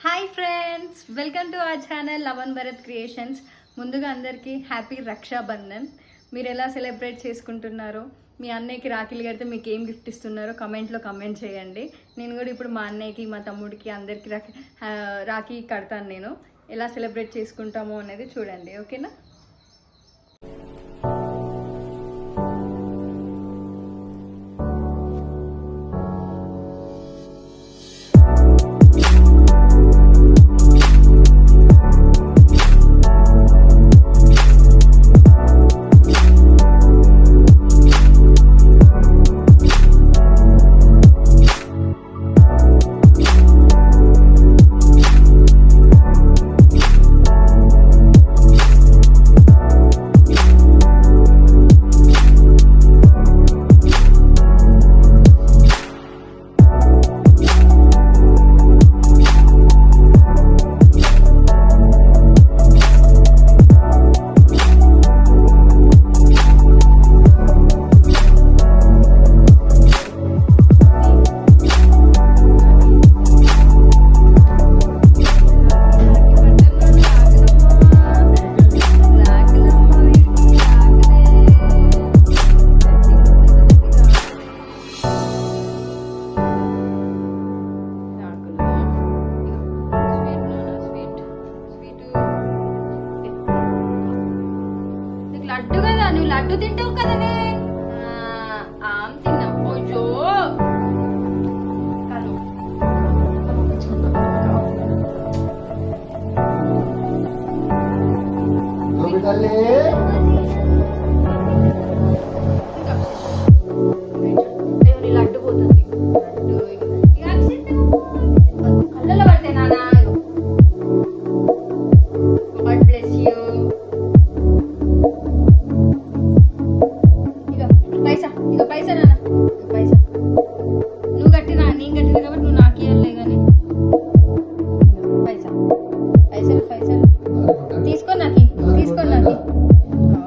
Hi friends, welcome to our channel Lavan Bharat creations. ముందుగా అందరికీ happy Rakshabandhan. మీరు ఎలా సెలబ్రేట్ చేసుకుంటున్నారో, మీ అన్నయ్యకి రాఖీలు కడితే మీకు ఏం గిఫ్ట్ ఇస్తున్నారో కమెంట్లో కమెంట్ చేయండి. నేను కూడా ఇప్పుడు మా అన్నయ్యకి, మా తమ్ముడికి అందరికీ రాఖీ కడతాను. నేను ఎలా సెలబ్రేట్ చేసుకుంటామో అనేది చూడండి, ఓకేనా? లడ్డు కదా, నువ్వు లడ్డు తింటావు కదనే. ఆమ్ తిన్నావు. ఓజో లడ్డు పోతుంది. కళ్ళలో పడితే నానా. God bless you. పైసా నాన్న, పైసా నువ్వు కట్టినా, నేను కట్టినా కాబట్టి నువ్వు నాకు ఇవ్వలే. కానీ పైసా పైసలు పైసలు తీసుకో నాకు, తీసుకో నాకు.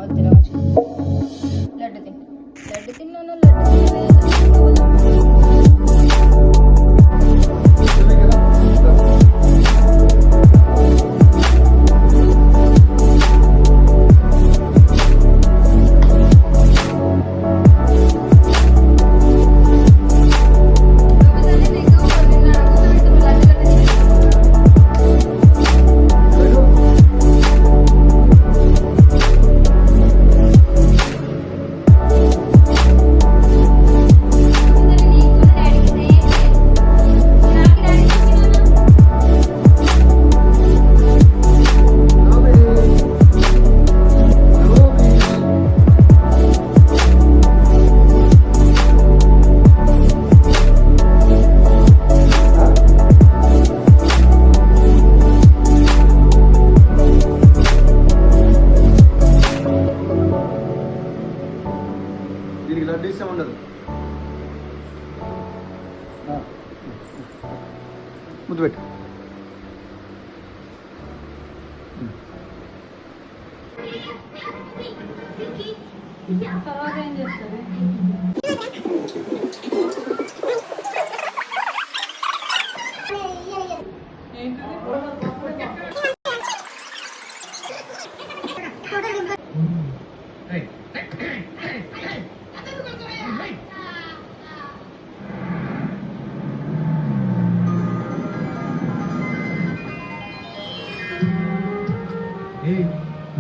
వద్దురా, లడ్డు తిన్నా, లడ్డు తిన్నాను, దీనికి లడ్డు ఇష్టం ఉండదు. ముద్దు పెట్టు. తర్వాత ఏం చేస్తుంది?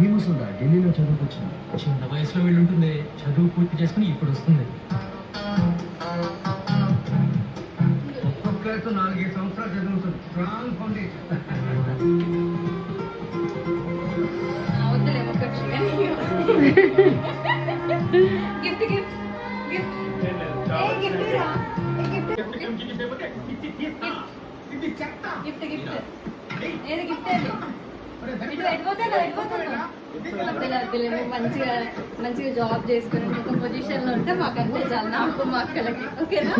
మీ ముసుందా ఢిల్లీలో చదువుకొచ్చింది. చిన్న వయసులో వెళ్ళి ఉంటుంది. చదువు పూర్తి చేసుకుని ఇప్పుడు వస్తుంది. ఒక్కొక్కరితో 4-5 సంవత్సరాలు చదువుతుంది. Strong foundation. వద్దులే, ఒక్కటి gift gift gift gift gift ఏది గిఫ్ట్ ఏది? మంచిగా మంచిగా జాబ్ చేసుకుని ఒక పొజిషన్ లో ఉంటే మాకంటే చాలా, నాకు మా అక్కలకి. ఓకేనా?